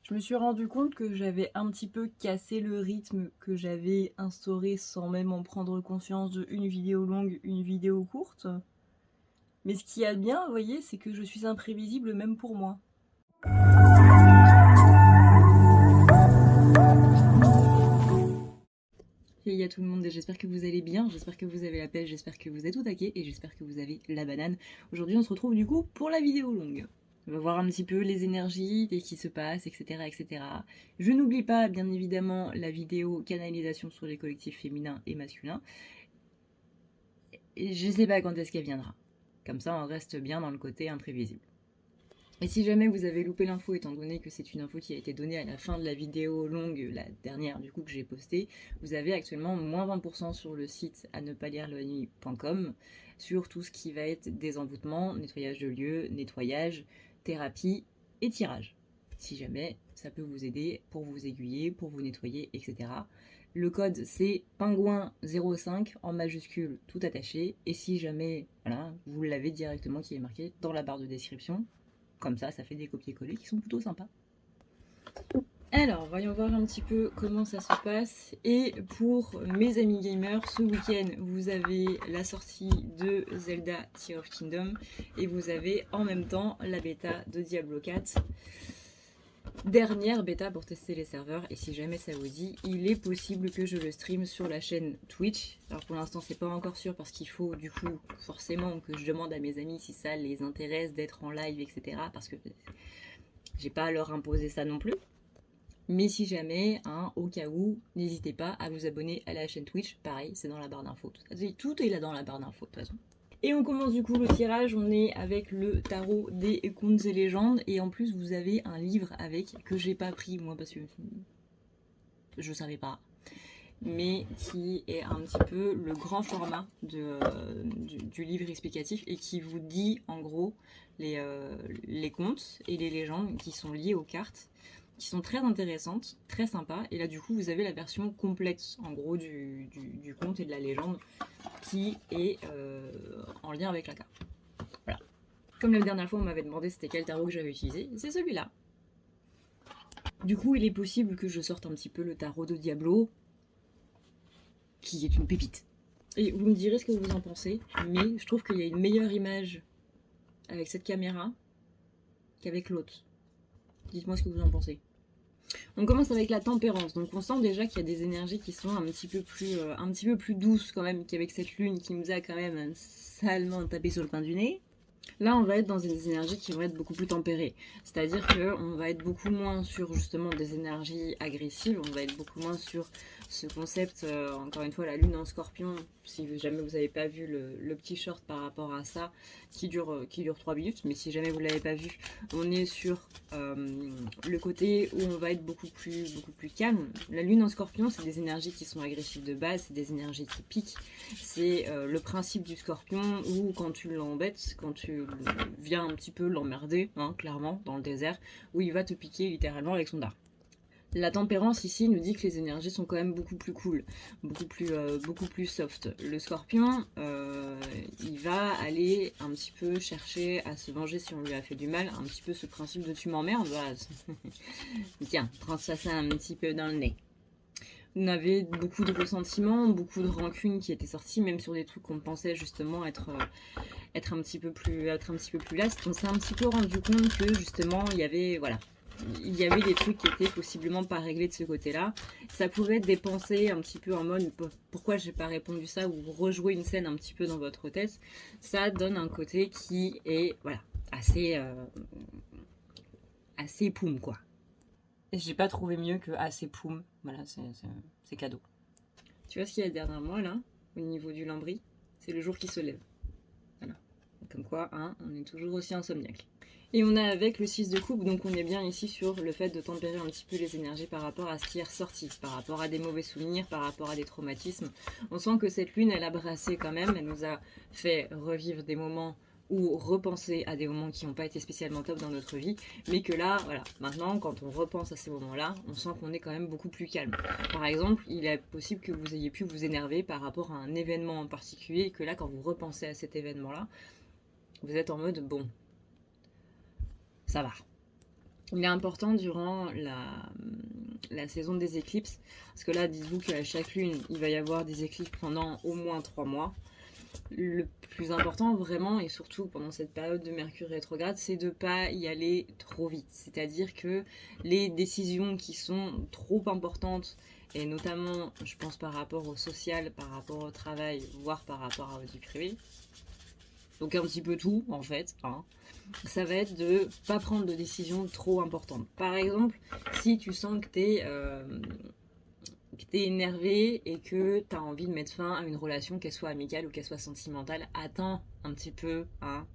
Je me suis rendu compte que j'avais un petit peu cassé le rythme que j'avais instauré sans même en prendre conscience de une vidéo longue, une vidéo courte. Mais ce qui y a de bien, vous voyez, c'est que je suis imprévisible même pour moi. Hey à tout le monde, j'espère que vous allez bien, j'espère que vous avez la pêche, j'espère que vous êtes au taquet et j'espère que vous avez la banane. Aujourd'hui on se retrouve du coup pour la vidéo longue. On va voir un petit peu les énergies, ce qui se passe, etc. etc. Je n'oublie pas bien évidemment la vidéo canalisation sur les collectifs féminins et masculins. Et je sais pas quand est-ce qu'elle viendra. Comme ça on reste bien dans le côté imprévisible. Et si jamais vous avez loupé l'info, étant donné que c'est une info qui a été donnée à la fin de la vidéo longue, la dernière du coup que j'ai postée, vous avez actuellement moins 20% sur le site à ne pas lire la nuit.com sur tout ce qui va être désenvoûtement, nettoyage de lieux, nettoyage, thérapie et tirage. Si jamais ça peut vous aider pour vous aiguiller, pour vous nettoyer, etc. Le code c'est pingouin05 en majuscule tout attaché. Et si jamais voilà, vous l'avez directement qui est marqué dans la barre de description, comme ça fait des copier-coller qui sont plutôt sympas. Alors, voyons voir un petit peu comment ça se passe. Et pour mes amis gamers, ce week-end, vous avez la sortie de Zelda Tears of Kingdom et vous avez en même temps la bêta de Diablo 4. Dernière bêta pour tester les serveurs, et si jamais ça vous dit, il est possible que je le stream sur la chaîne Twitch. Alors pour l'instant c'est pas encore sûr parce qu'il faut du coup forcément que je demande à mes amis si ça les intéresse d'être en live, etc. Parce que j'ai pas à leur imposer ça non plus. Mais si jamais, au cas où, n'hésitez pas à vous abonner à la chaîne Twitch. Pareil, c'est dans la barre d'infos. Tout est là dans la barre d'infos de toute façon. Et on commence du coup le tirage, on est avec le tarot des contes et légendes, et en plus vous avez un livre avec, que j'ai pas pris moi parce que je savais pas, mais qui est un petit peu le grand format du livre explicatif et qui vous dit en gros les contes et les légendes qui sont liées aux cartes, qui sont très intéressantes, très sympas. Et là du coup vous avez la version complète en gros du conte et de la légende qui est en lien avec la carte. Voilà. Comme la dernière fois on m'avait demandé c'était quel tarot que j'avais utilisé, c'est celui-là. Du coup il est possible que je sorte un petit peu le tarot de Diablo, qui est une pépite. Et vous me direz ce que vous en pensez, mais je trouve qu'il y a une meilleure image avec cette caméra qu'avec l'autre. Dites-moi ce que vous en pensez. On commence avec la tempérance, donc on sent déjà qu'il y a des énergies qui sont un petit peu plus douces quand même qu'avec cette lune qui nous a quand même salement tapé sur le coin du nez. Là, on va être dans des énergies qui vont être beaucoup plus tempérées. C'est-à-dire qu'on va être beaucoup moins sur justement des énergies agressives, on va être beaucoup moins sur ce concept, encore une fois, la lune en scorpion, si jamais vous n'avez pas vu le petit short par rapport à ça, qui dure 3 minutes, mais si jamais vous ne l'avez pas vu, on est sur le côté où on va être beaucoup plus calme. La lune en scorpion, c'est des énergies qui sont agressives de base, c'est des énergies qui piquent, c'est le principe du scorpion où quand tu l'embêtes, quand tu viens un petit peu l'emmerder, clairement, dans le désert, où il va te piquer littéralement avec son dard. La tempérance ici nous dit que les énergies sont quand même beaucoup plus cool, beaucoup plus soft. Le scorpion, il va aller un petit peu chercher à se venger si on lui a fait du mal, un petit peu ce principe de tu m'emmerdes, voilà. Tiens, prends ça un petit peu dans le nez. On avait beaucoup de ressentiments, beaucoup de rancune qui étaient sortis, même sur des trucs qu'on pensait justement être un petit peu plus last. On s'est un petit peu rendu compte que justement il y avait des trucs qui étaient possiblement pas réglés de ce côté-là. Ça pouvait être des pensées un petit peu en mode pourquoi j'ai pas répondu ça, ou rejouer une scène un petit peu dans votre tête. Ça donne un côté qui est assez poum quoi. Et j'ai pas trouvé mieux que assez poum. Voilà, c'est cadeau. Tu vois ce qu'il y a derrière moi là, au niveau du lambris, c'est le jour qui se lève. Voilà. Comme quoi, on est toujours aussi insomniaque. Et on a avec le 6 de coupe, donc on est bien ici sur le fait de tempérer un petit peu les énergies par rapport à ce qui est ressorti, par rapport à des mauvais souvenirs, par rapport à des traumatismes. On sent que cette lune, elle a brassé quand même, elle nous a fait revivre des moments ou repenser à des moments qui n'ont pas été spécialement top dans notre vie, mais que là, voilà, maintenant, quand on repense à ces moments-là, on sent qu'on est quand même beaucoup plus calme. Par exemple, il est possible que vous ayez pu vous énerver par rapport à un événement en particulier, et que là, quand vous repensez à cet événement-là, vous êtes en mode, bon, ça va. Il est important durant la saison des éclipses, parce que là, dites-vous qu'à chaque lune, il va y avoir des éclipses pendant au moins 3 mois. Le plus important vraiment, et surtout pendant cette période de Mercure rétrograde, c'est de ne pas y aller trop vite. C'est-à-dire que les décisions qui sont trop importantes, et notamment, je pense par rapport au social, par rapport au travail, voire par rapport à votre vie privée, donc un petit peu tout en fait, hein, ça va être de pas prendre de décisions trop importantes. Par exemple, si tu sens que t'es énervé et que t'as envie de mettre fin à une relation, qu'elle soit amicale ou qu'elle soit sentimentale, attends un petit peu, hein.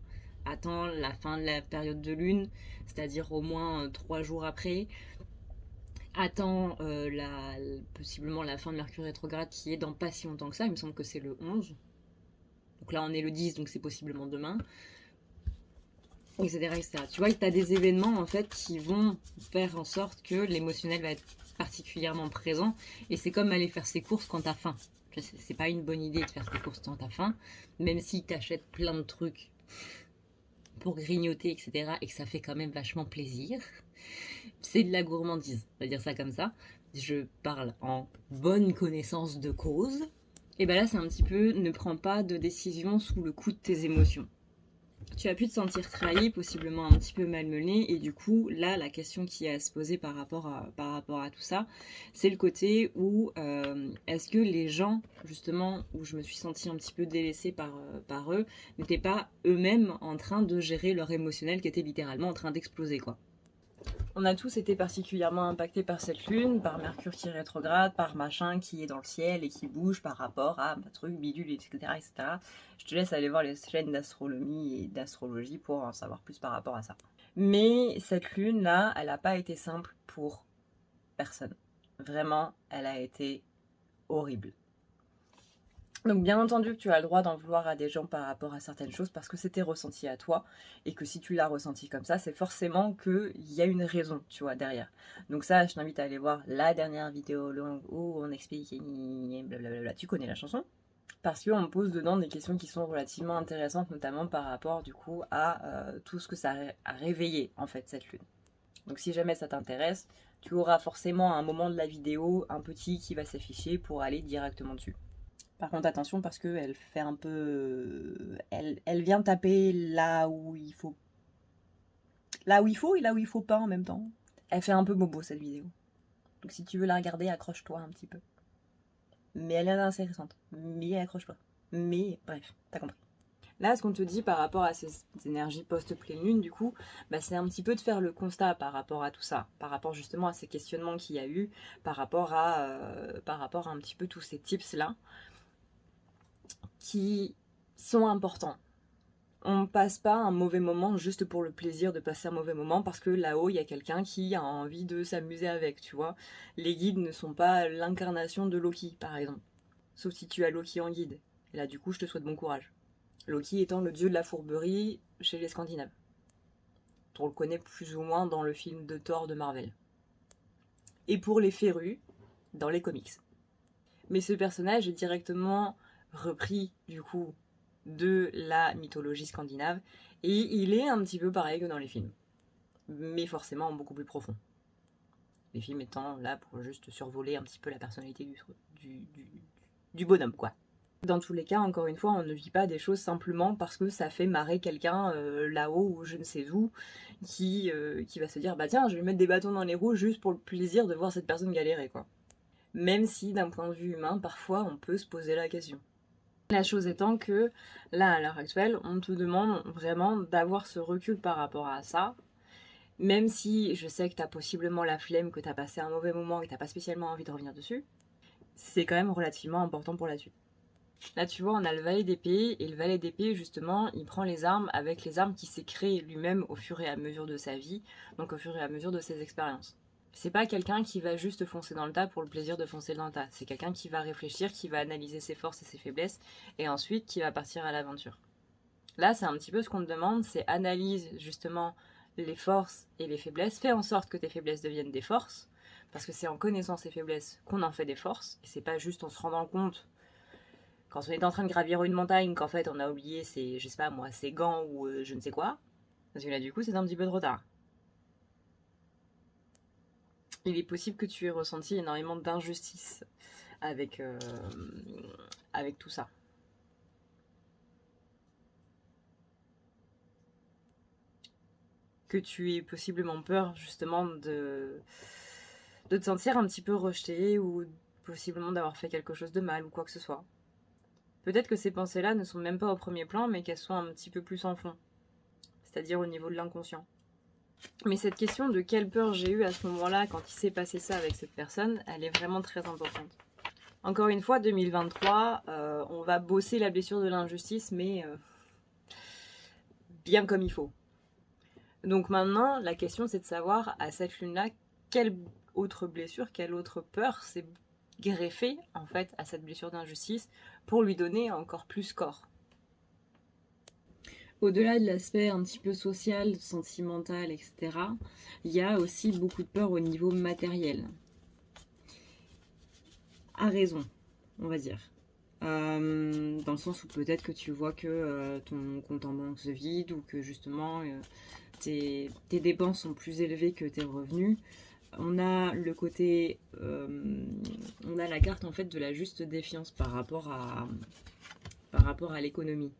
Attends la fin de la période de lune, c'est-à-dire au moins 3 jours après. Attends possiblement la fin de Mercure rétrograde qui est dans pas si longtemps que ça, il me semble que c'est le 11. Donc là on est le 10, donc c'est possiblement demain. Etc., etc. Tu vois que tu as des événements en fait qui vont faire en sorte que l'émotionnel va être particulièrement présent, et c'est comme aller faire ses courses quand t'as faim. C'est pas une bonne idée de faire tes courses quand t'as faim, même si t'achètes plein de trucs pour grignoter, etc., et que ça fait quand même vachement plaisir. C'est de la gourmandise, on va dire ça comme ça. Je parle en bonne connaissance de cause. Et ben là, c'est un petit peu, ne prends pas de décision sous le coup de tes émotions. Tu as pu te sentir trahi, possiblement un petit peu malmené, et du coup, là, la question qui est à se poser par rapport à tout ça, c'est le côté où est-ce que les gens, justement, où je me suis sentie un petit peu délaissée par eux, n'étaient pas eux-mêmes en train de gérer leur émotionnel qui était littéralement en train d'exploser, quoi. On a tous été particulièrement impactés par cette lune, par Mercure qui est rétrograde, par machin qui est dans le ciel et qui bouge par rapport à truc, bidule, etc., etc. Je te laisse aller voir les chaînes d'astronomie et d'astrologie pour en savoir plus par rapport à ça. Mais cette lune-là, elle n'a pas été simple pour personne. Vraiment, elle a été horrible. Donc bien entendu que tu as le droit d'en vouloir à des gens par rapport à certaines choses parce que c'était ressenti à toi, et que si tu l'as ressenti comme ça, c'est forcément qu'il y a une raison, tu vois, derrière. Donc ça, je t'invite à aller voir la dernière vidéo longue où on explique blablabla, tu connais la chanson, parce qu'on me pose dedans des questions qui sont relativement intéressantes, notamment par rapport du coup à tout ce que ça a réveillé en fait cette lune. Donc si jamais ça t'intéresse, tu auras forcément à un moment de la vidéo un petit qui va s'afficher pour aller directement dessus. Par contre, attention parce qu'elle fait un peu. Elle vient taper là où il faut. Là où il faut et là où il faut pas en même temps. Elle fait un peu bobo cette vidéo. Donc si tu veux la regarder, accroche-toi un petit peu. Mais elle est intéressante. Mais accroche-toi. Mais bref, t'as compris. Là, ce qu'on te dit par rapport à ces énergies post-pleine lune, du coup, bah, c'est un petit peu de faire le constat par rapport à tout ça, par rapport justement à ces questionnements qu'il y a eu, par rapport à un petit peu tous ces tips-là, qui sont importants. On passe pas un mauvais moment juste pour le plaisir de passer un mauvais moment parce que là-haut il y a quelqu'un qui a envie de s'amuser avec, tu vois. Les guides ne sont pas l'incarnation de Loki, par exemple. Sauf si tu as Loki en guide. Et là, du coup, je te souhaite bon courage. Loki étant le dieu de la fourberie chez les Scandinaves. On le connaît plus ou moins dans le film de Thor de Marvel. Et pour les férus, dans les comics. Mais ce personnage est directement repris, du coup, de la mythologie scandinave, et il est un petit peu pareil que dans les films, mais forcément beaucoup plus profond. Les films étant là pour juste survoler un petit peu la personnalité du bonhomme, quoi. Dans tous les cas, encore une fois, on ne vit pas des choses simplement parce que ça fait marrer quelqu'un là-haut ou je ne sais où qui va se dire bah tiens, je vais mettre des bâtons dans les roues juste pour le plaisir de voir cette personne galérer, quoi. Même si d'un point de vue humain, parfois on peut se poser la question. La chose étant que, là, à l'heure actuelle, on te demande vraiment d'avoir ce recul par rapport à ça. Même si je sais que t'as possiblement la flemme, que t'as passé un mauvais moment et que t'as pas spécialement envie de revenir dessus, c'est quand même relativement important pour la suite. Là, tu vois, on a le valet d'épée, et le valet d'épée, justement, il prend les armes avec les armes qu'il s'est créées lui-même au fur et à mesure de sa vie, donc au fur et à mesure de ses expériences. C'est pas quelqu'un qui va juste foncer dans le tas pour le plaisir de foncer dans le tas. C'est quelqu'un qui va réfléchir, qui va analyser ses forces et ses faiblesses, et ensuite qui va partir à l'aventure. Là, c'est un petit peu ce qu'on te demande, c'est analyse justement les forces et les faiblesses, fais en sorte que tes faiblesses deviennent des forces, parce que c'est en connaissant ces faiblesses qu'on en fait des forces, et c'est pas juste en se rendant compte quand on est en train de gravir une montagne qu'en fait on a oublié ses, je sais pas moi, ses gants ou je ne sais quoi, parce que là du coup c'est un petit peu trop tard. il est possible que tu aies ressenti énormément d'injustice avec, avec tout ça. Que tu aies possiblement peur justement de te sentir un petit peu rejeté ou possiblement d'avoir fait quelque chose de mal ou quoi que ce soit. Peut-être que ces pensées-là ne sont même pas au premier plan, mais qu'elles sont un petit peu plus en fond, c'est-à-dire au niveau de l'inconscient. Mais cette question de quelle peur j'ai eue à ce moment-là quand il s'est passé ça avec cette personne, elle est vraiment très importante. Encore une fois, 2023, on va bosser la blessure de l'injustice, mais bien comme il faut. Donc maintenant, la question c'est de savoir à cette lune-là, quelle autre blessure, quelle autre peur s'est greffée en fait à cette blessure d'injustice pour lui donner encore plus corps. Au-delà de l'aspect un petit peu social, sentimental, etc., il y a aussi beaucoup de peur au niveau matériel. À raison, on va dire. Dans le sens où peut-être que tu vois que ton compte en banque se vide ou que justement tes dépenses sont plus élevées que tes revenus. On a le côté, on a la carte en fait de la juste défiance par rapport à l'économie.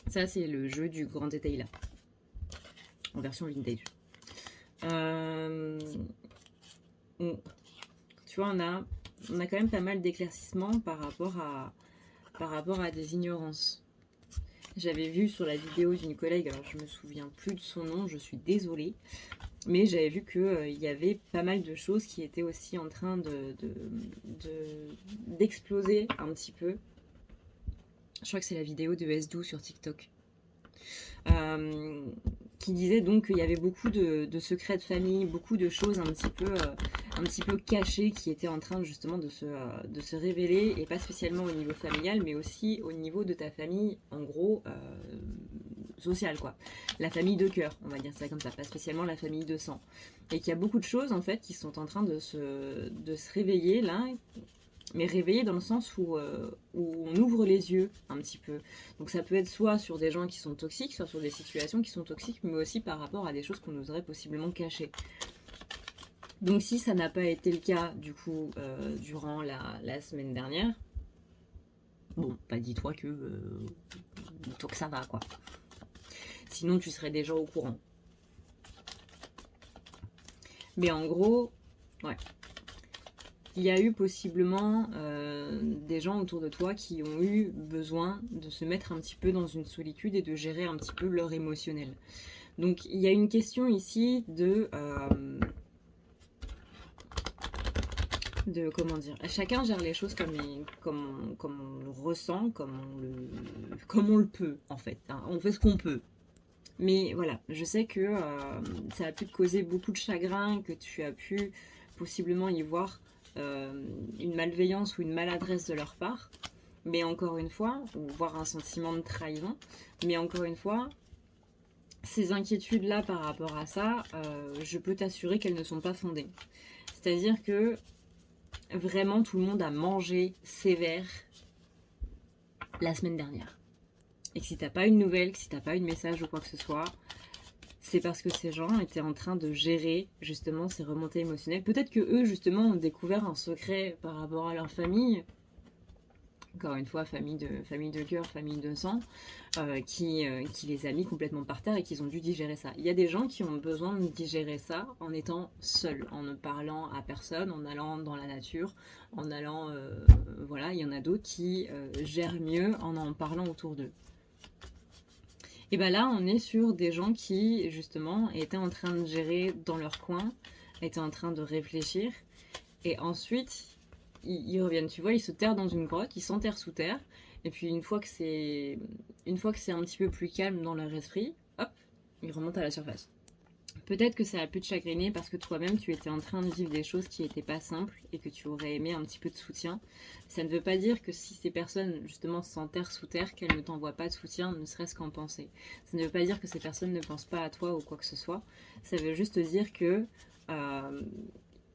Ça c'est le jeu du grand détail là, en version vintage. Tu vois, on a quand même pas mal d'éclaircissements par rapport à des ignorances. J'avais vu sur la vidéo d'une collègue, alors je me souviens plus de son nom, je suis désolée, mais j'avais vu qu'il y avait pas mal de choses qui étaient aussi en train d'exploser un petit peu. Je crois que c'est la vidéo de S12 sur TikTok. Qui disait donc qu'il y avait beaucoup de secrets de famille, beaucoup de choses un petit peu cachées qui étaient en train justement de se révéler, et pas spécialement au niveau familial, mais aussi au niveau de ta famille, en gros, sociale, quoi. La famille de cœur, on va dire ça comme ça, pas spécialement la famille de sang. Et qu'il y a beaucoup de choses, en fait, qui sont en train de se réveiller, là, mais réveiller dans le sens où on ouvre les yeux un petit peu. Donc ça peut être soit sur des gens qui sont toxiques, soit sur des situations qui sont toxiques, mais aussi par rapport à des choses qu'on oserait possiblement cacher. Donc si ça n'a pas été le cas, du coup, durant la semaine dernière, bon, bah dis-toi que ça va, quoi. Sinon, tu serais déjà au courant. Mais en gros, ouais. Il y a eu possiblement des gens autour de toi qui ont eu besoin de se mettre un petit peu dans une solitude et de gérer un petit peu leur émotionnel. Donc il y a une question ici de comment dire, chacun gère les choses comme on le ressent, comme on le peut en fait, hein. On fait ce qu'on peut. Mais voilà, je sais que ça a pu te causer beaucoup de chagrin, que tu as pu possiblement y voir une malveillance ou une maladresse de leur part, mais encore une fois, ou voire un sentiment de trahison, mais encore une fois, ces inquiétudes-là par rapport à ça, je peux t'assurer qu'elles ne sont pas fondées. C'est-à-dire que vraiment tout le monde a mangé sévère la semaine dernière. Et que si t'as pas une nouvelle, que si t'as pas eu de message ou quoi que ce soit, c'est parce que ces gens étaient en train de gérer justement ces remontées émotionnelles. Peut-être que eux justement ont découvert un secret par rapport à leur famille. Encore une fois, famille de cœur, famille de sang, qui les a mis complètement par terre et qu'ils ont dû digérer ça. Il y a des gens qui ont besoin de digérer ça en étant seuls, en ne parlant à personne, en allant dans la nature, en allant... voilà, il y en a d'autres qui gèrent mieux en parlant autour d'eux. Et bien là, on est sur des gens qui, justement, étaient en train de gérer dans leur coin, étaient en train de réfléchir, et ensuite, ils reviennent, tu vois, ils se terrent dans une grotte, ils s'enterrent sous terre, et puis une fois que c'est un petit peu plus calme dans leur esprit, hop, ils remontent à la surface. Peut-être que ça a pu te chagriner parce que toi-même tu étais en train de vivre des choses qui n'étaient pas simples et que tu aurais aimé un petit peu de soutien. Ça ne veut pas dire que si ces personnes justement s'enterrent sous terre, qu'elles ne t'envoient pas de soutien, ne serait-ce qu'en pensée. Ça ne veut pas dire que ces personnes ne pensent pas à toi ou quoi que ce soit. Ça veut juste dire que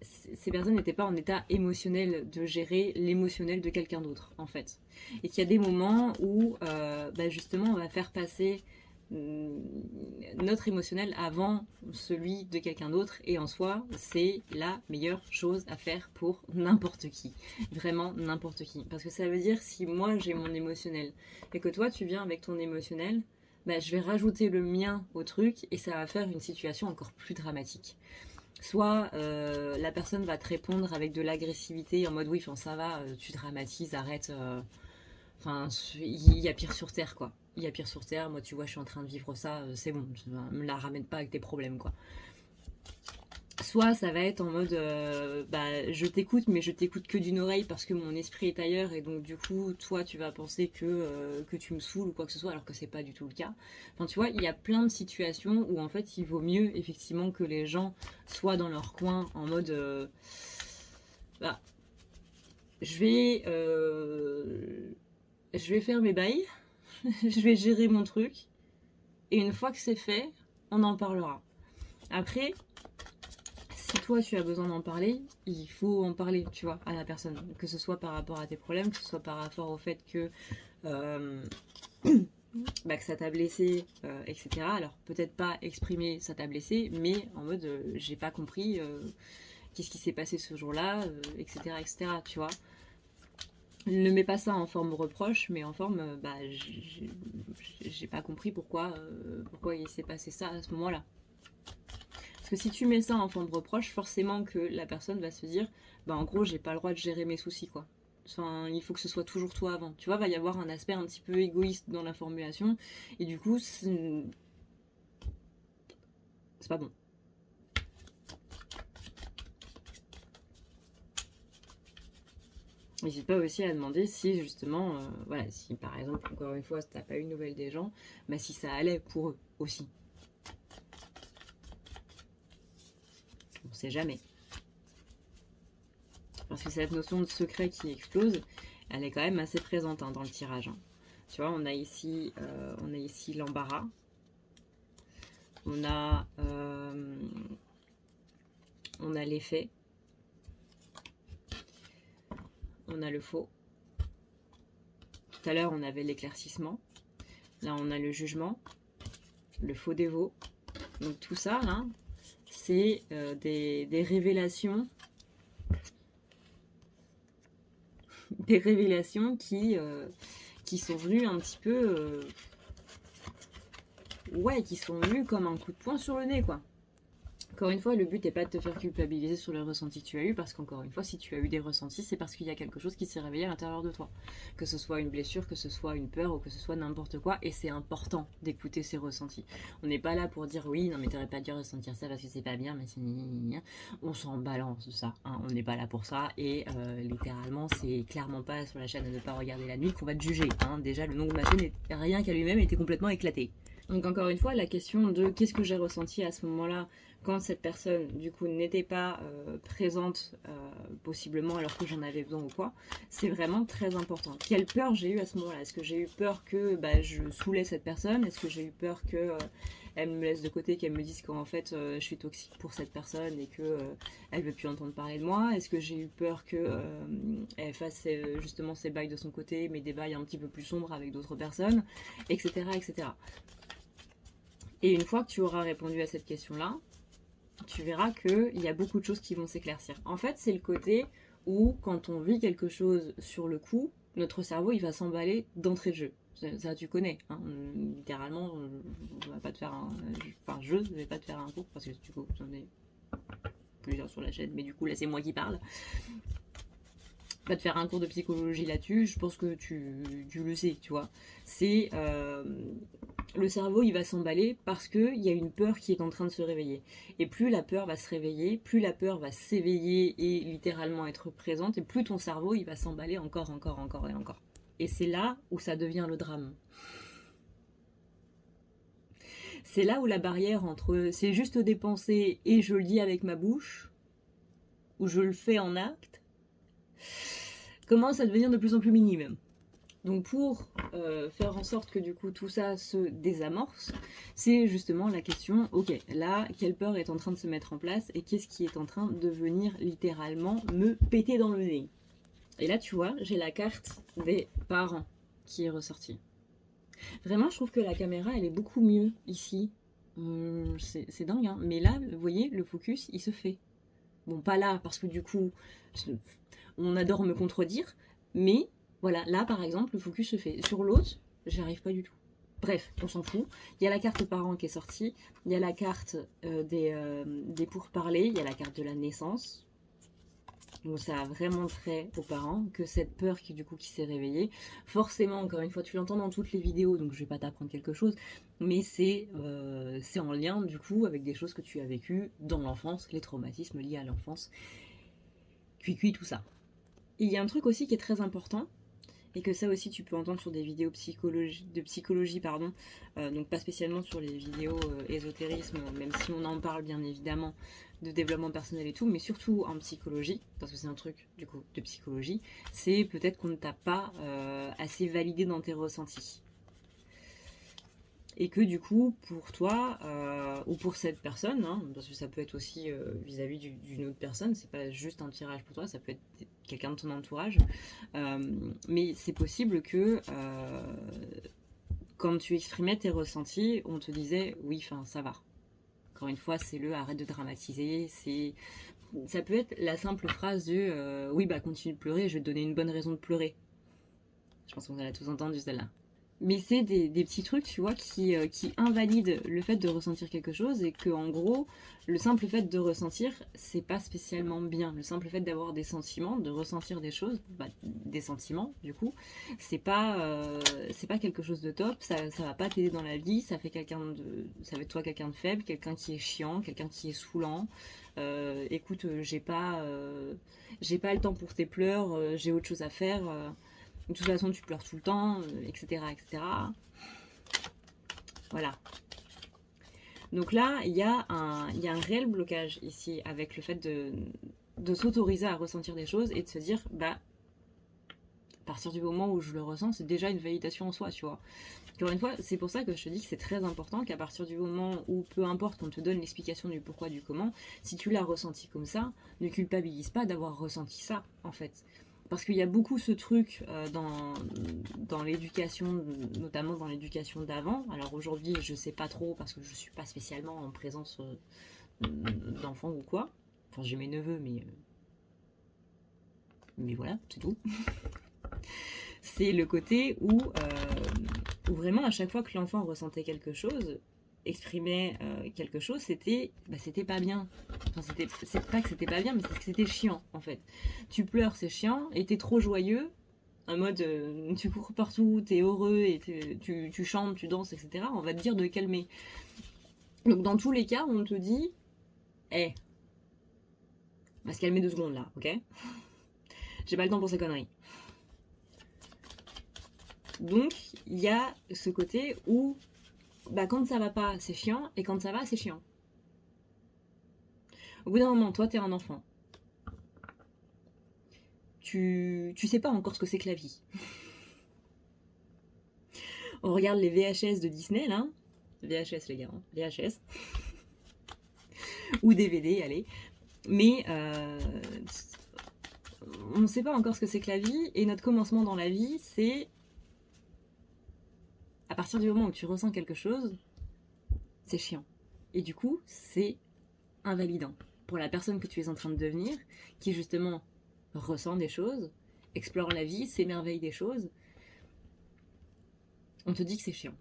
ces personnes n'étaient pas en état émotionnel de gérer l'émotionnel de quelqu'un d'autre en fait. Et qu'il y a des moments où justement on va faire passer notre émotionnel avant celui de quelqu'un d'autre, et en soi c'est la meilleure chose à faire pour n'importe qui, vraiment n'importe qui, parce que ça veut dire si moi j'ai mon émotionnel et que toi tu viens avec ton émotionnel, bah, je vais rajouter le mien au truc et ça va faire une situation encore plus dramatique. Soit la personne va te répondre avec de l'agressivité en mode oui, enfin ça va, tu dramatises, arrête, enfin il y a pire sur terre quoi. Il y a pire sur terre, moi tu vois je suis en train de vivre ça, c'est bon, me la ramène pas avec tes problèmes quoi. Soit ça va être en mode bah, je t'écoute mais je t'écoute que d'une oreille parce que mon esprit est ailleurs et donc du coup toi tu vas penser que tu me saoules ou quoi que ce soit alors que c'est pas du tout le cas. Enfin tu vois il y a plein de situations où en fait il vaut mieux effectivement que les gens soient dans leur coin en mode bah, je vais faire mes bails, je vais gérer mon truc et une fois que c'est fait on en parlera. Après si toi tu as besoin d'en parler, il faut en parler, tu vois, à la personne. Que ce soit par rapport à tes problèmes, que ce soit par rapport au fait que, bah, que ça t'a blessé, etc. Alors peut-être pas exprimer ça t'a blessé, mais en mode j'ai pas compris qu'est-ce qui s'est passé ce jour-là, etc., etc. Tu vois. Ne mets pas ça en forme reproche, mais en forme, bah, j'ai pas compris pourquoi il s'est passé ça à ce moment-là. Parce que si tu mets ça en forme de reproche, forcément que la personne va se dire, bah en gros, j'ai pas le droit de gérer mes soucis, quoi. Enfin, il faut que ce soit toujours toi avant. Tu vois, va y avoir un aspect un petit peu égoïste dans la formulation, et du coup, c'est pas bon. N'hésite pas aussi à demander si justement, voilà, si par exemple, encore une fois, si t'as pas eu de nouvelles des gens, bah si ça allait pour eux aussi. On sait jamais. Parce que cette notion de secret qui explose, elle est quand même assez présente hein, dans le tirage. Hein. Tu vois, on a ici l'embarras. On a l'effet. On a le faux. Tout à l'heure, on avait l'éclaircissement. Là, on a le jugement. Le faux dévot. Donc tout ça, là, c'est des révélations. Des révélations qui sont venues un petit peu... ouais, qui sont venues comme un coup de poing sur le nez, quoi. Encore une fois, le but n'est pas de te faire culpabiliser sur les ressentis que tu as eu, parce qu'encore une fois, si tu as eu des ressentis, c'est parce qu'il y a quelque chose qui s'est réveillé à l'intérieur de toi. Que ce soit une blessure, que ce soit une peur, ou que ce soit n'importe quoi, et c'est important d'écouter ces ressentis. On n'est pas là pour dire oui, non mais t'aurais pas dû ressentir ça parce que c'est pas bien, mais c'est... On s'en balance de ça, hein. On n'est pas là pour ça, et littéralement, c'est clairement pas sur la chaîne à ne pas regarder la nuit qu'on va te juger. Hein. Déjà, le nom de ma chaîne, rien qu'à lui-même, était complètement éclaté. Donc encore une fois, la question de qu'est-ce que j'ai ressenti à ce moment-là quand cette personne, du coup, n'était pas présente, possiblement alors que j'en avais besoin ou quoi, c'est vraiment très important. Quelle peur j'ai eu à ce moment-là? Est-ce que j'ai eu peur que bah, je saoulais cette personne? Est-ce que j'ai eu peur que elle me laisse de côté, qu'elle me dise qu'en fait je suis toxique pour cette personne et que elle veut plus entendre parler de moi? Est-ce que j'ai eu peur que elle fasse justement ses bails de son côté, mais des bails un petit peu plus sombres avec d'autres personnes, etc., etc. Et une fois que tu auras répondu à cette question-là, tu verras qu'il y a beaucoup de choses qui vont s'éclaircir. En fait, c'est le côté où, quand on vit quelque chose sur le coup, notre cerveau, il va s'emballer d'entrée de jeu. Ça, tu connais. Hein. Littéralement, je vais pas te faire un... Enfin, je vais pas te faire un cours, parce que du coup, j'en ai plusieurs sur la chaîne, mais du coup, là, c'est moi qui parle. Pas te faire un cours de psychologie là-dessus, je pense que tu le sais, tu vois. C'est... le cerveau il va s'emballer parce qu'il y a une peur qui est en train de se réveiller. Et plus la peur va se réveiller, plus la peur va s'éveiller et littéralement être présente, et plus ton cerveau il va s'emballer encore et encore. Et c'est là où ça devient le drame. C'est là où la barrière entre c'est juste des pensées et je le dis avec ma bouche, ou je le fais en acte, commence à devenir de plus en plus minime. Donc pour faire en sorte que du coup tout ça se désamorce, c'est justement la question, ok, là, quelle peur est en train de se mettre en place et qu'est-ce qui est en train de venir littéralement me péter dans le nez? Et là, tu vois, j'ai la carte des parents qui est ressortie. Vraiment, je trouve que la caméra, elle est beaucoup mieux ici. C'est dingue, hein. Mais là, vous voyez, le focus, il se fait. Bon, pas là, parce que du coup, on adore me contredire. Mais voilà, là, par exemple, le focus se fait. Sur l'autre, j'y arrive pas du tout. Bref, on s'en fout. Il y a la carte parents qui est sortie. Il y a la carte des pourparlers. Il y a la carte de la naissance. Donc ça a vraiment trait aux parents que cette peur qui du coup qui s'est réveillée. Forcément, encore une fois, tu l'entends dans toutes les vidéos, donc je vais pas t'apprendre quelque chose, mais c'est en lien du coup avec des choses que tu as vécues dans l'enfance, les traumatismes liés à l'enfance, cuicui, tout ça. Et il y a un truc aussi qui est très important, et que ça aussi tu peux entendre sur des vidéos de psychologie, pardon, donc pas spécialement sur les vidéos ésotérisme, même si on en parle bien évidemment, de développement personnel et tout, mais surtout en psychologie, parce que c'est un truc du coup de psychologie, c'est peut-être qu'on ne t'a pas assez validé dans tes ressentis. Et que du coup, pour toi, ou pour cette personne, hein, parce que ça peut être aussi vis-à-vis d'une autre personne, c'est pas juste un tirage pour toi, ça peut être quelqu'un de ton entourage, mais c'est possible que quand tu exprimais tes ressentis, on te disait oui, enfin ça va. Encore une fois, c'est arrête de dramatiser, ça peut être la simple phrase de oui, bah continue de pleurer, je vais te donner une bonne raison de pleurer. Je pense qu'on a tous entendu celle-là. Mais c'est des petits trucs, tu vois, qui invalident le fait de ressentir quelque chose et que, en gros, le simple fait de ressentir, c'est pas spécialement bien. Le simple fait d'avoir des sentiments, de ressentir des choses, bah, des sentiments, du coup, c'est pas quelque chose de top, ça va pas t'aider dans la vie, ça fait de toi quelqu'un de faible, quelqu'un qui est chiant, quelqu'un qui est saoulant. Écoute, j'ai pas le temps pour tes pleurs, j'ai autre chose à faire. De toute façon, tu pleures tout le temps, etc., etc. Voilà. Donc là, il y a un réel blocage ici avec le fait de s'autoriser à ressentir des choses et de se dire, bah, à partir du moment où je le ressens, c'est déjà une validation en soi, tu vois. Encore une fois, c'est pour ça que je te dis que c'est très important qu'à partir du moment où, peu importe qu'on te donne l'explication du pourquoi, du comment, si tu l'as ressenti comme ça, ne culpabilise pas d'avoir ressenti ça, en fait. Parce qu'il y a beaucoup ce truc dans l'éducation, notamment dans l'éducation d'avant. Alors aujourd'hui, je sais pas trop parce que je suis pas spécialement en présence d'enfants ou quoi. Enfin, j'ai mes neveux, mais voilà, c'est tout. C'est le côté où vraiment à chaque fois que l'enfant ressentait quelque chose, exprimait quelque chose, c'était pas bien. Enfin, c'est pas que c'était pas bien, mais c'est que c'était chiant en fait. Tu pleures, c'est chiant, et t'es trop joyeux, en mode tu cours partout, t'es heureux, et tu chantes, tu danses, etc. On va te dire de calmer. Donc dans tous les cas, on te dit, hé, on va se calmer 2 secondes là, ok? J'ai pas le temps pour ces conneries. Donc, il y a ce côté où, bah, quand ça va pas, c'est chiant, et quand ça va, c'est chiant. Au bout d'un moment, toi, t'es un enfant. Tu sais pas encore ce que c'est que la vie. On regarde les VHS de Disney, là. VHS, les gars, hein. VHS. Ou DVD, allez. Mais on ne sait pas encore ce que c'est que la vie, et notre commencement dans la vie, c'est à partir du moment où tu ressens quelque chose, c'est chiant. Et du coup, c'est invalidant pour la personne que tu es en train de devenir, qui justement ressent des choses, explore la vie, s'émerveille des choses. On te dit que c'est chiant.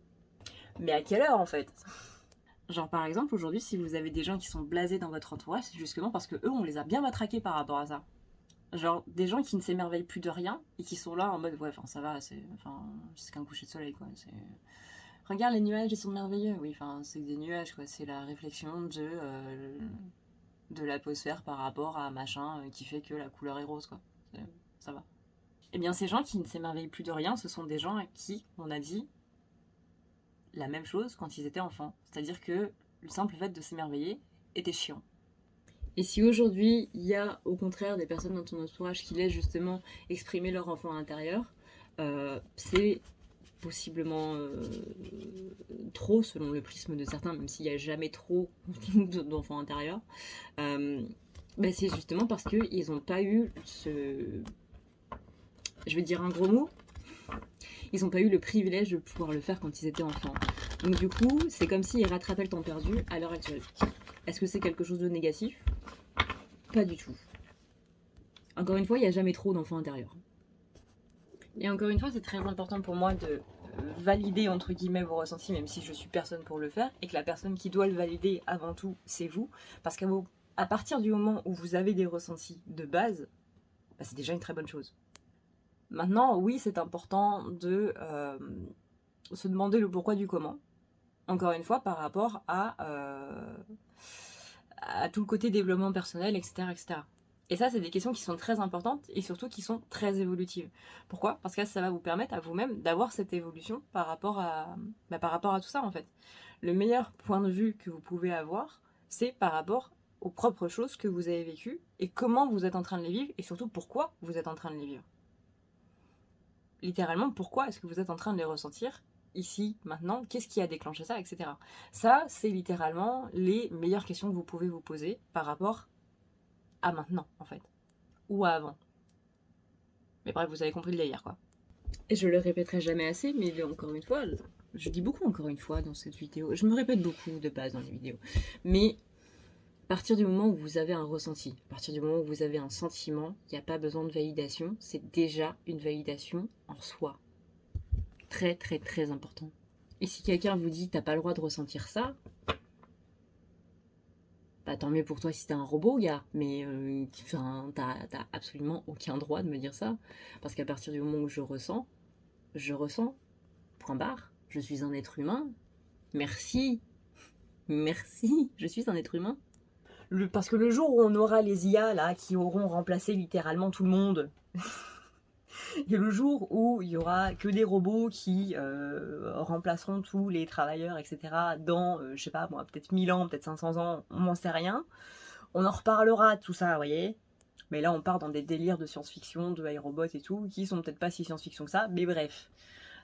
Mais à quelle heure en fait? Genre par exemple, aujourd'hui, si vous avez des gens qui sont blasés dans votre entourage, c'est justement parce que eux, on les a bien matraqués par rapport à ça. Genre des gens qui ne s'émerveillent plus de rien et qui sont là en mode ouais, enfin ça va, c'est qu'un coucher de soleil quoi. Regarde les nuages, ils sont merveilleux. Oui, enfin c'est des nuages quoi. C'est la réflexion de l'atmosphère par rapport à machin qui fait que la couleur est rose quoi. Ça va. Eh bien ces gens qui ne s'émerveillent plus de rien, ce sont des gens à qui on a dit la même chose quand ils étaient enfants. C'est-à-dire que le simple fait de s'émerveiller était chiant. Et si aujourd'hui, il y a au contraire des personnes dans ton entourage qui laissent justement exprimer leur enfant intérieur, c'est possiblement trop selon le prisme de certains, même s'il n'y a jamais trop d'enfants intérieurs. Bah c'est justement parce qu'ils n'ont pas eu ce... Je vais dire un gros mot, Ils n'ont pas eu le privilège de pouvoir le faire quand ils étaient enfants. Donc du coup, c'est comme s'ils rattrapaient le temps perdu à l'heure actuelle. Est-ce que c'est quelque chose de négatif? Pas du tout. Encore une fois, il n'y a jamais trop d'enfants intérieurs. Et encore une fois, c'est très important pour moi de valider entre guillemets vos ressentis, même si je suis personne pour le faire, et que la personne qui doit le valider avant tout, c'est vous. Parce qu'à partir du moment où vous avez des ressentis de base, bah, c'est déjà une très bonne chose. Maintenant, oui, c'est important de se demander le pourquoi du comment. Encore une fois, par rapport à tout le côté développement personnel, etc., etc. Et ça, c'est des questions qui sont très importantes et surtout qui sont très évolutives. Pourquoi? Parce que ça va vous permettre à vous-même d'avoir cette évolution par rapport à tout ça, en fait. Le meilleur point de vue que vous pouvez avoir, c'est par rapport aux propres choses que vous avez vécues et comment vous êtes en train de les vivre et surtout pourquoi vous êtes en train de les vivre. Littéralement, pourquoi est-ce que vous êtes en train de les ressentir ici, maintenant, qu'est-ce qui a déclenché ça, etc. Ça, c'est littéralement les meilleures questions que vous pouvez vous poser par rapport à maintenant, en fait. Ou à avant. Mais bref, vous avez compris le délire, quoi. Et je le répéterai jamais assez, mais encore une fois, je dis beaucoup encore une fois dans cette vidéo. Je me répète beaucoup de base dans les vidéos. Mais à partir du moment où vous avez un ressenti, à partir du moment où vous avez un sentiment, il n'y a pas besoin de validation. C'est déjà une validation en soi. Très, très, très important. Et si quelqu'un vous dit t'as pas le droit de ressentir ça, bah tant mieux pour toi si t'es un robot, gars. Mais t'as absolument aucun droit de me dire ça. Parce qu'à partir du moment où je ressens, point barre. Je suis un être humain. Merci. Merci, je suis un être humain. Parce que le jour où on aura les IA, là, qui auront remplacé littéralement tout le monde... Et le jour où il y aura que des robots qui remplaceront tous les travailleurs, etc. dans, je sais pas moi, peut-être 1000 ans, peut-être 500 ans, on n'en sait rien. On en reparlera de tout ça, vous voyez. Mais là, on part dans des délires de science-fiction, de iRobot et tout, qui sont peut-être pas si science-fiction que ça, mais bref.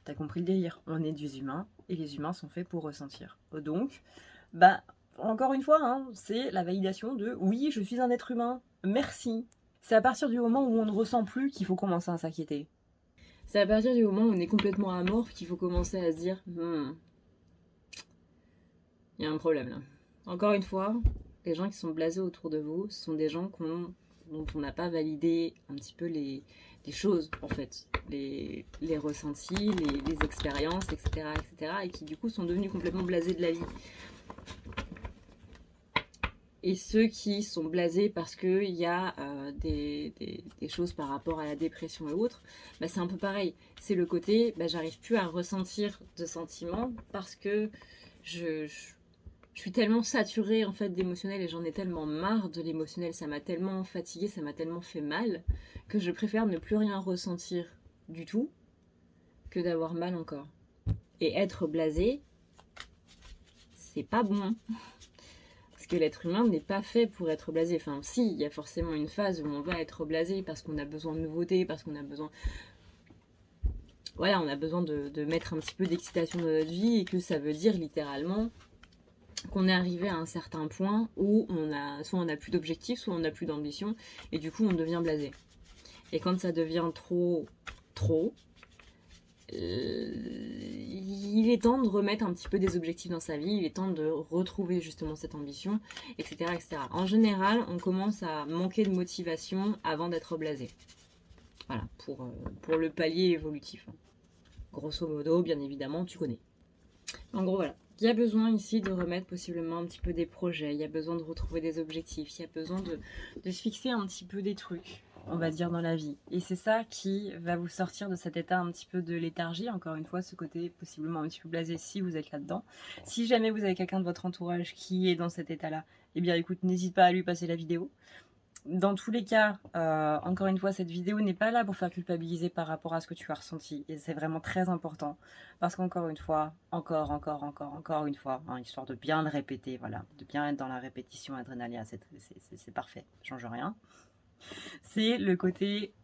T'as compris le délire. On est des humains, et les humains sont faits pour ressentir. Donc, bah, encore une fois, hein, c'est la validation de « oui, je suis un être humain, merci ». C'est à partir du moment où on ne ressent plus qu'il faut commencer à s'inquiéter. C'est à partir du moment où on est complètement amorphe qu'il faut commencer à se dire il y a un problème là. Encore une fois, les gens qui sont blasés autour de vous, ce sont des gens dont on n'a pas validé un petit peu les choses, en fait. Les ressentis, les expériences, etc., etc. Et qui du coup sont devenus complètement blasés de la vie. Et ceux qui sont blasés parce qu'il y a des choses par rapport à la dépression et autres, bah c'est un peu pareil. C'est le côté, bah j'arrive plus à ressentir de sentiments parce que je suis tellement saturée en fait d'émotionnel et j'en ai tellement marre de l'émotionnel. Ça m'a tellement fatiguée, ça m'a tellement fait mal que je préfère ne plus rien ressentir du tout que d'avoir mal encore. Et être blasé, c'est pas bon. Parce que l'être humain n'est pas fait pour être blasé. Enfin, si, il y a forcément une phase où on va être blasé parce qu'on a besoin de nouveautés, parce qu'on a besoin... Voilà, on a besoin de mettre un petit peu d'excitation dans notre vie et que ça veut dire littéralement qu'on est arrivé à un certain point où soit on n'a plus d'objectifs, soit on n'a plus d'ambition et du coup on devient blasé. Et quand ça devient trop, il est temps de remettre un petit peu des objectifs dans sa vie, il est temps de retrouver justement cette ambition, etc., etc. En général, on commence à manquer de motivation avant d'être blasé. Voilà, pour le palier évolutif. Grosso modo, bien évidemment, tu connais. En gros, voilà. Il y a besoin ici de remettre possiblement un petit peu des projets, il y a besoin de retrouver des objectifs, il y a besoin de se fixer un petit peu des trucs, on va dire, dans la vie. Et c'est ça qui va vous sortir de cet état un petit peu de léthargie, encore une fois, ce côté possiblement un petit peu blasé si vous êtes là-dedans. Si jamais vous avez quelqu'un de votre entourage qui est dans cet état-là, eh bien écoute, n'hésite pas à lui passer la vidéo. Dans tous les cas, encore une fois, cette vidéo n'est pas là pour faire culpabiliser par rapport à ce que tu as ressenti. Et c'est vraiment très important. Parce qu'encore une fois, encore une fois, hein, histoire de bien le répéter, voilà, de bien être dans la répétition adrénaline, c'est parfait, ça change rien. C'est le côté,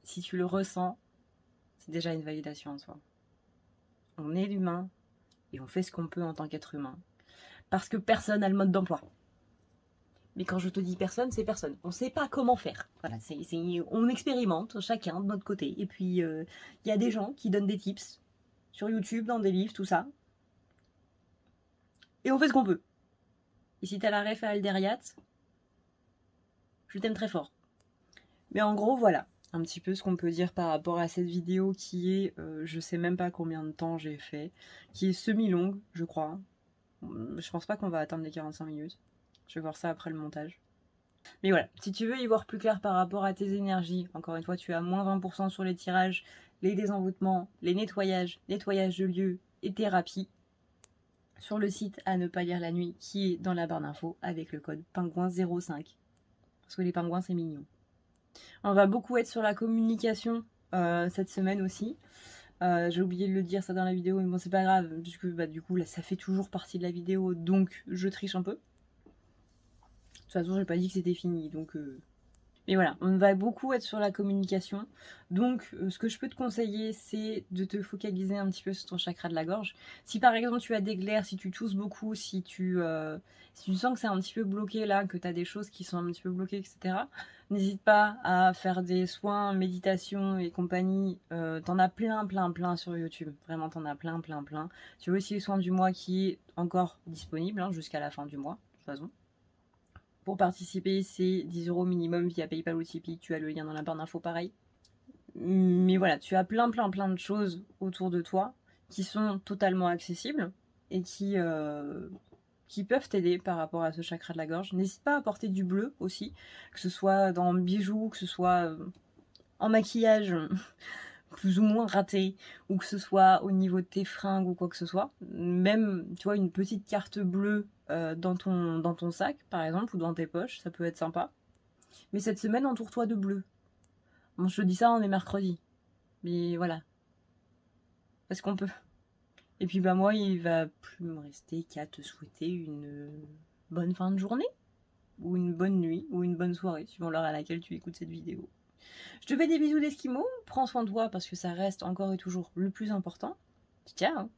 si tu le ressens, c'est déjà une validation en soi. On est l'humain et on fait ce qu'on peut en tant qu'être humain. Parce que personne n'a le mode d'emploi. Mais quand je te dis personne, c'est personne. On ne sait pas comment faire. Voilà, on expérimente chacun de notre côté. Et puis, il y a des gens qui donnent des tips sur YouTube, dans des livres, tout ça. Et on fait ce qu'on peut. Et si t'as la ref à Alderiat, je t'aime très fort. Mais en gros, voilà. Un petit peu ce qu'on peut dire par rapport à cette vidéo qui est, je sais même pas combien de temps j'ai fait, qui est semi-longue, je crois. Je pense pas qu'on va atteindre les 45 minutes. Je vais voir ça après le montage. Mais voilà, si tu veux y voir plus clair par rapport à tes énergies, encore une fois, tu as moins 20% sur les tirages, les désenvoûtements, les nettoyages, nettoyage de lieux et thérapie, sur le site à ne pas lire la nuit qui est dans la barre d'infos avec le code pingouin05. Parce que les pingouins, c'est mignon. On va beaucoup être sur la communication cette semaine aussi. J'ai oublié de le dire ça dans la vidéo, mais bon, c'est pas grave, puisque du coup, là, ça fait toujours partie de la vidéo, donc je triche un peu. De toute façon, j'ai pas dit que c'était fini, donc... Mais voilà, on va beaucoup être sur la communication. Donc, ce que je peux te conseiller, c'est de te focaliser un petit peu sur ton chakra de la gorge. Si par exemple tu as des glaires, si tu tousses beaucoup, si tu sens que c'est un petit peu bloqué là, que tu as des choses qui sont un petit peu bloquées, etc., n'hésite pas à faire des soins, méditation et compagnie. T'en as plein sur YouTube. Vraiment, t'en as plein. Tu as aussi le soin du mois qui est encore disponible jusqu'à la fin du mois, de toute façon. Pour participer, c'est 10 € minimum via PayPal ou Tipeee. Tu as le lien dans la barre d'infos, pareil. Mais voilà, tu as plein de choses autour de toi qui sont totalement accessibles et qui peuvent t'aider par rapport à ce chakra de la gorge. N'hésite pas à porter du bleu aussi, que ce soit dans bijoux, que ce soit en maquillage plus ou moins raté, ou que ce soit au niveau de tes fringues ou quoi que ce soit. Même, tu vois, une petite carte bleue dans ton sac, par exemple, ou dans tes poches, ça peut être sympa. Mais cette semaine, entoure-toi de bleu. Bon, je te dis ça, on est mercredi. Mais voilà. Parce qu'on peut. Et puis moi, il va plus me rester qu'à te souhaiter une bonne fin de journée, ou une bonne nuit, ou une bonne soirée, suivant l'heure à laquelle tu écoutes cette vidéo. Je te fais des bisous d'Esquimau, prends soin de toi parce que ça reste encore et toujours le plus important. Ciao!